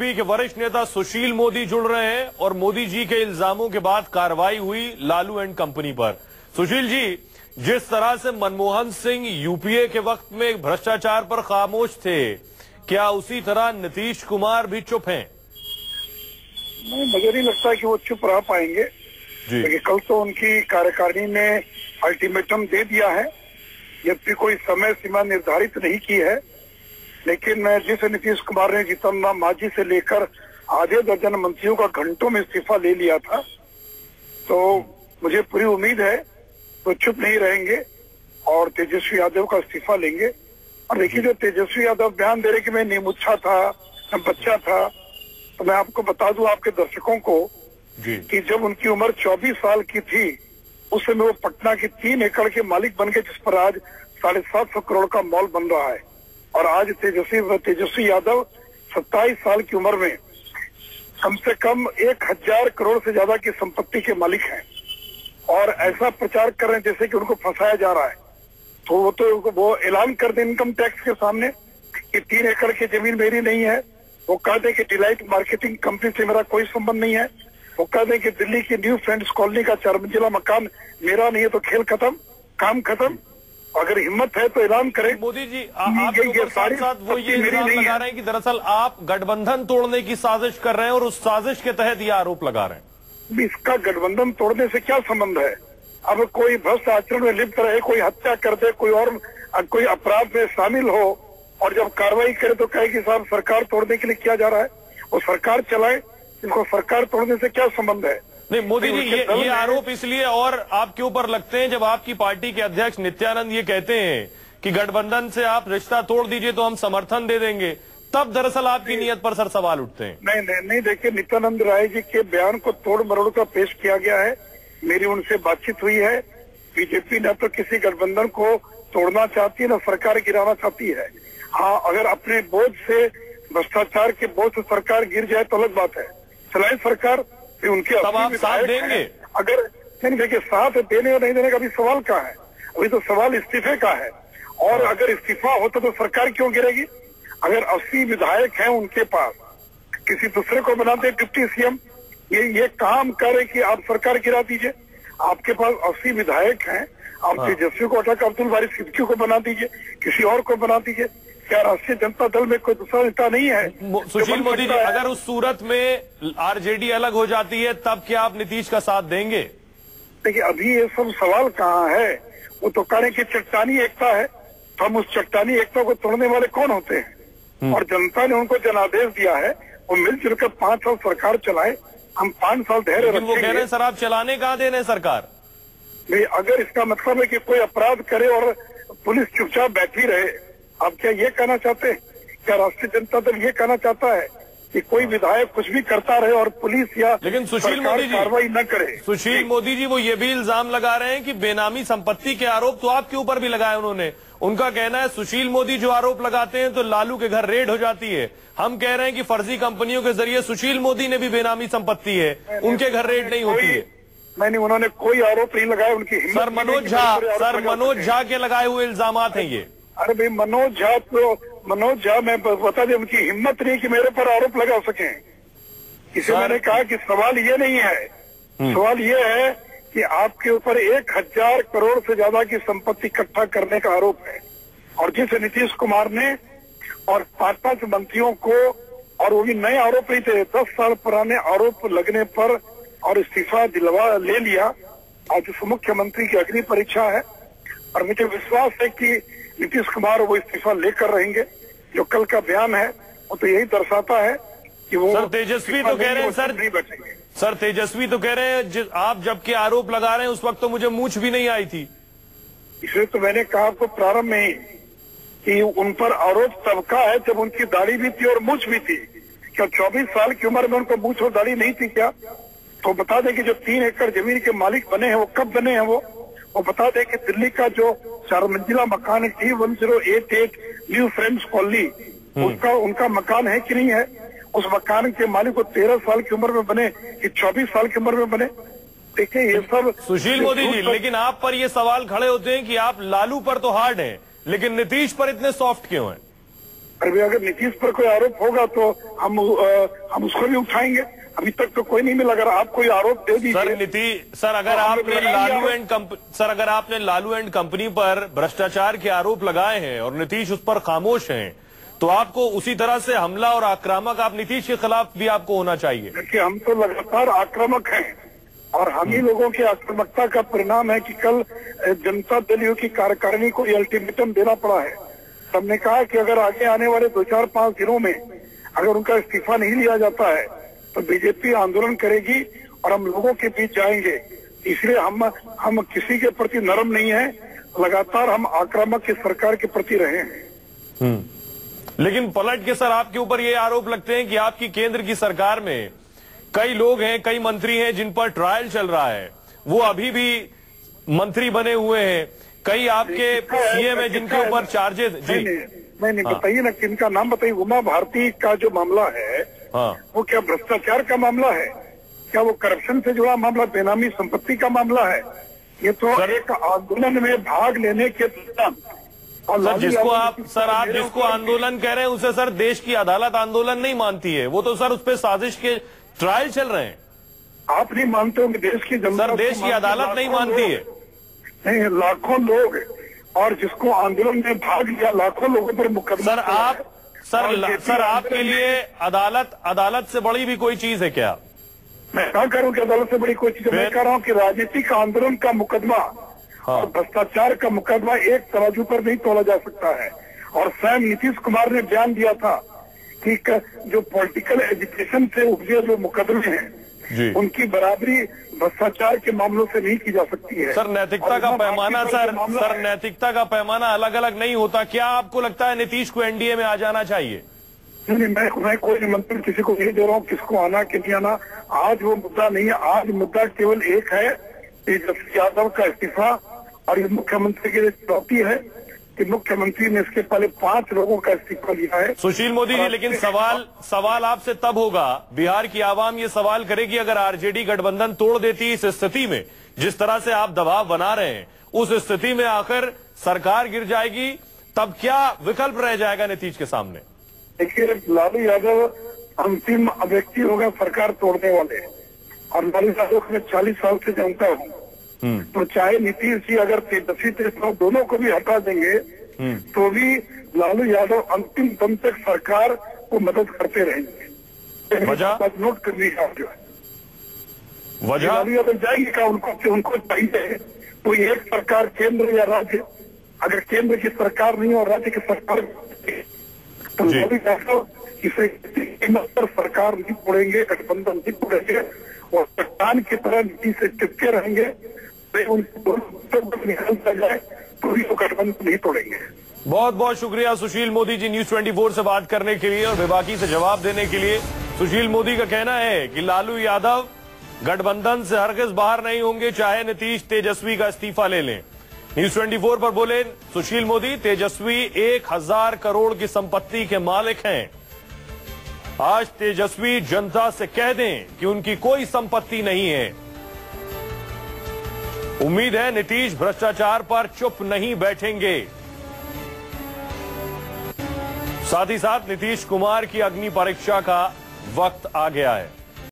BJP के वरिष्ठ नेता सुशील मोदी जुड़ रहे हैं और मोदी जी के इल्जामों के बाद कार्रवाई हुई लालू एंड कंपनी पर। सुशील जी, जिस तरह से मनमोहन सिंह यूपीए के वक्त में भ्रष्टाचार पर खामोश थे, क्या उसी तरह नीतीश कुमार भी चुप हैं? नहीं, मुझे नहीं लगता कि वो चुप रह पाएंगे, क्योंकि कल तो उनकी कार्यकारिणी ने अल्टीमेटम दे दिया है, यद्यपि कोई समय सीमा निर्धारित नहीं की है। लेकिन जिस नीतीश कुमार ने जीतन राम मांझी से लेकर आधे दर्जन मंत्रियों का घंटों में इस्तीफा ले लिया था, तो मुझे पूरी उम्मीद है वो चुप नहीं रहेंगे और तेजस्वी यादव का इस्तीफा लेंगे। और देखिए, जो तेजस्वी यादव बयान दे रहे कि मैं निमुच्छा था, मैं बच्चा था, तो मैं आपको बता दूं, आपके दर्शकों को, कि जब उनकी उम्र 24 साल की थी, उस समय वो पटना के 3 एकड़ के मालिक बन गए, जिस पर आज 750 करोड़ का मॉल बन रहा है। और आज तेजस्वी यादव 27 साल की उम्र में कम से कम 1000 करोड़ से ज्यादा की संपत्ति के मालिक हैं और ऐसा प्रचार कर रहे हैं जैसे कि उनको फंसाया जा रहा है। तो वो ऐलान कर दें इनकम टैक्स के सामने कि 3 एकड़ की जमीन मेरी नहीं है। वो कह दें कि डिलाइट मार्केटिंग कंपनी से मेरा कोई संबंध नहीं है। वो कह दें कि दिल्ली की न्यू फ्रेंड्स कॉलोनी का 4 मंजिला मकान मेरा नहीं है। तो खेल खत्म, काम खत्म। अगर हिम्मत है तो ऐलान करें। मोदी जी, आपके ऊपर साथ वो ये इल्जाम लगा रहे हैं कि दरअसल आप गठबंधन तोड़ने की साजिश कर रहे हैं और उस साजिश के तहत ये आरोप लगा रहे हैं। इसका गठबंधन तोड़ने से क्या संबंध है? अब कोई भ्रष्ट आचरण में लिप्त रहे, कोई हत्या कर दे, कोई और कोई अपराध में शामिल हो और जब कार्रवाई करे तो कहे कि साहब सरकार तोड़ने के लिए किया जा रहा है, वो सरकार चलाए, इनको सरकार तोड़ने से क्या संबंध है? नहीं मोदी जी, ये आरोप इसलिए और आपके ऊपर लगते हैं जब आपकी पार्टी के अध्यक्ष नित्यानंद ये कहते हैं कि गठबंधन से आप रिश्ता तोड़ दीजिए तो हम समर्थन दे देंगे, तब दरअसल आपकी नीयत पर सर सवाल उठते हैं। नहीं, देखिए, नित्यानंद राय जी के बयान को तोड़ मरोड़ का पेश किया गया है। मेरी उनसे बातचीत हुई है। बीजेपी न तो किसी गठबंधन को तोड़ना चाहती है, न सरकार गिराना चाहती है। हाँ, अगर अपने बोझ से, भ्रष्टाचार के बोझ से सरकार गिर जाए तो अलग बात है, चलाए सरकार, उनके तब आप साथ देंगे? अगर नहीं, देखिए, साथ देने और नहीं देने का भी सवाल कहाँ है? अभी तो सवाल इस्तीफे का है। और अगर इस्तीफा होता तो सरकार क्यों गिरेगी? अगर 80 विधायक हैं उनके पास, किसी दूसरे को बनाते डिप्टी सीएम, ये काम करे कि आप सरकार गिरा दीजिए। आपके पास 80 विधायक हैं, आप तेजस्वी को हटाकर अब्दुल बारी सिद्दीकी को बना दीजिए, किसी और को बना दीजिए। क्या राष्ट्रीय जनता दल में कोई दूसरा नेता नहीं है? सुशील मोदी जी, अगर उस सूरत में आरजेडी अलग हो जाती है तब क्या आप नीतीश का साथ देंगे? देखिए, अभी ये सब सवाल कहाँ है? वो तो कह रहे कि चट्टानी एकता है, तो हम उस चट्टानी एकता को तोड़ने वाले कौन होते हैं? और जनता ने उनको जनादेश दिया है, वो मिलजुल कर 5 साल सरकार चलाए, हम 5 साल धैर्य रखेंगे। वो कह रहे हैं सर आप चलाने कहाँ दे रहे हैं सरकार? नहीं, अगर इसका मतलब है कि कोई अपराध करे और पुलिस चुपचाप बैठी रहे, आप क्या ये कहना चाहते हैं? क्या राष्ट्रीय जनता दल ये कहना चाहता है कि कोई विधायक कुछ भी करता रहे और पुलिस या लेकिन सुशील मोदी जी कार्रवाई न करे? सुशील मोदी जी वो ये भी इल्जाम लगा रहे हैं कि बेनामी संपत्ति के आरोप तो आपके ऊपर भी लगाए उन्होंने। उनका कहना है सुशील मोदी जो आरोप लगाते हैं तो लालू के घर रेड हो जाती है। हम कह रहे हैं कि फर्जी कंपनियों के जरिए सुशील मोदी ने भी बेनामी संपत्ति है, उनके घर रेड नहीं होती है। नहीं, उन्होंने कोई आरोप नहीं लगाया। उनकी हिम्मत सर मनोज झा के लगाए हुए इल्जाम हैं ये। अरे भाई, मनोज झा मैं बता दें, उनकी हिम्मत नहीं कि मेरे पर आरोप लगा सके। इसे मैंने कहा कि सवाल ये नहीं है, सवाल ये है कि आपके ऊपर 1000 करोड़ से ज्यादा की संपत्ति इकट्ठा करने का आरोप है। और जिस नीतीश कुमार ने और 5 मंत्रियों को, और वो भी नए आरोप नहीं थे, 10 साल पुराने आरोप लगने पर और इस्तीफा दिलवा ले लिया। आज उस मुख्यमंत्री की अग्नि परीक्षा है और मुझे विश्वास है कि नीतीश कुमार वो इस्तीफा लेकर रहेंगे। जो कल का बयान है वो तो यही दर्शाता है कि वो सर तेजस्वी तो कह रहे हैं सर तेजस्वी तो कह रहे हैं आप जबकि आरोप लगा रहे हैं उस वक्त तो मुझे मूंछ भी नहीं आई थी। इसलिए तो मैंने कहा आपको प्रारंभ में ही कि उन पर आरोप तब का है जब उनकी दाढ़ी भी थी और मूंछ भी थी। क्या 24 साल की उम्र में उनको मूंछ और दाढ़ी नहीं थी क्या? तो बता दें कि जो 3 एकड़ जमीन के मालिक बने हैं वो कब बने हैं? वो बता दें कि दिल्ली का जो 4 मंजिला मकान है T1088 न्यू फ्रेंड्स कॉलोनी, उसका उनका मकान है कि नहीं है? उस मकान के मालिक को 13 साल की उम्र में बने कि 24 साल की उम्र में बने? देखिए, ये सब सुशील मोदी जी, लेकिन आप पर ये सवाल खड़े होते हैं कि आप लालू पर तो हार्ड हैं लेकिन नीतीश पर इतने सॉफ्ट क्यों हैं? अभी अगर नीतीश पर कोई आरोप होगा तो हम उसको भी उठाएंगे। अभी तक तो कोई नहीं मिला। अगर आप कोई आरोप दे दीजिए सर अगर आपने लालू एंड कंपनी पर भ्रष्टाचार के आरोप लगाए हैं और नीतीश उस पर खामोश हैं, तो आपको उसी तरह से हमला और आक्रामक आप नीतीश के खिलाफ भी आपको होना चाहिए। देखिए, हम तो लगातार आक्रामक हैं और हम ही लोगों की आक्रामकता का परिणाम है कि कल जनता दल यू की कार्यकारिणी को अल्टीमेटम देना पड़ा है। हमने कहा कि अगर आगे आने वाले 2-4-5 दिनों में अगर उनका इस्तीफा नहीं लिया जाता है तो बीजेपी आंदोलन करेगी और हम लोगों के बीच जाएंगे। इसलिए हम किसी के प्रति नरम नहीं है, लगातार हम आक्रामक की सरकार के प्रति रहे हैं। लेकिन पलट के सर आपके ऊपर ये आरोप लगते हैं कि आपकी केंद्र की सरकार में कई लोग हैं, कई मंत्री हैं जिन पर ट्रायल चल रहा है, वो अभी भी मंत्री बने हुए हैं। कई आपके सीएम है जिनके ऊपर चार्जेस। जी नहीं बताइए ना, किनका नाम बताइए। उमा भारती का जो मामला है, वो क्या भ्रष्टाचार का मामला है? क्या वो करप्शन से जुड़ा मामला, बेनामी संपत्ति का मामला है? ये तो एक आंदोलन में भाग लेने के दौरान और जिसको आंदोलन कह रहे हैं उसे सर देश की अदालत आंदोलन नहीं मानती है। वो तो सर उस पर साजिश के ट्रायल चल रहे हैं। आप नहीं मानते होंगे, देश की जनता सर देश की अदालत नहीं मानती है। नहीं, लाखों लोग और जिसको आंदोलन में भाग लिया, लाखों लोगों पर मुकदमा। सर आपके लिए अदालत से बड़ी भी कोई चीज है क्या? मैं कहा करूं कि अदालत से बड़ी कोई चीज। मैं कह रहा हूं कि राजनीतिक आंदोलन का मुकदमा और भ्रष्टाचार का मुकदमा एक तराजू पर नहीं तोला जा सकता है। और स्वयं नीतीश कुमार ने बयान दिया था कि जो पॉलिटिकल एजुकेशन से उपजे जो मुकदमे हैं उनकी बराबरी भ्रष्टाचार के मामलों से नहीं की जा सकती है। सर नैतिकता का पैमाना सर नैतिकता का पैमाना अलग अलग नहीं होता। क्या आपको लगता है नीतीश को एनडीए में आ जाना चाहिए? नहीं, मैं कोई निमंत्रण किसी को नहीं दे रहा हूँ किसको आना कि नहीं आना। आज वो मुद्दा नहीं है। आज मुद्दा केवल एक है, तेजस्वी यादव का इस्तीफा। और ये मुख्यमंत्री की चुनौती है कि मुख्यमंत्री ने इसके पहले 5 लोगों का इस्तीफा लिया है। सुशील मोदी जी, लेकिन सवाल आपसे तब होगा, बिहार की आवाम ये सवाल करेगी अगर आरजेडी गठबंधन तोड़ देती इस स्थिति में, जिस तरह से आप दबाव बना रहे हैं, उस स्थिति में आकर सरकार गिर जाएगी, तब क्या विकल्प रह जाएगा नीतीश के सामने? देखिए, लालू यादव अंतिम व्यक्ति होगा सरकार तोड़ने वाले। और लालू यादव को मैं 40 साल से जानता हूँ। तो चाहे नीतीश जी अगर तेजस्वी दोनों को भी हटा देंगे तो भी लालू यादव अंतिम दम तक सरकार को मदद करते रहेंगे। वजह नोट करने का जो है वजह लालू यादव जाएंगे क्या? उनको चाहिए कोई एक सरकार, केंद्र या राज्य। अगर केंद्र की सरकार नहीं और राज्य की सरकार तो लालू यादव किसी कीमत पर सरकार नहीं तोड़ेंगे, गठबंधन नहीं तोड़ेंगे और चट्टान की तरह नीति से चिपके रहेंगे। निकलता जाए तो भी वो गठबंधन नहीं तोड़ेंगे। बहुत बहुत शुक्रिया सुशील मोदी जी न्यूज 24 से बात करने के लिए और बेबाकी से जवाब देने के लिए। सुशील मोदी का कहना है कि लालू यादव गठबंधन से हरगिज बाहर नहीं होंगे, चाहे नीतीश तेजस्वी का इस्तीफा ले लें। न्यूज 24 पर बोले सुशील मोदी, तेजस्वी 1000 करोड़ की संपत्ति के मालिक हैं। आज तेजस्वी जनता से कह दें कि उनकी कोई संपत्ति नहीं है। उम्मीद है नीतीश भ्रष्टाचार पर चुप नहीं बैठेंगे। साथ ही साथ नीतीश कुमार की अग्नि परीक्षा का वक्त आ गया है।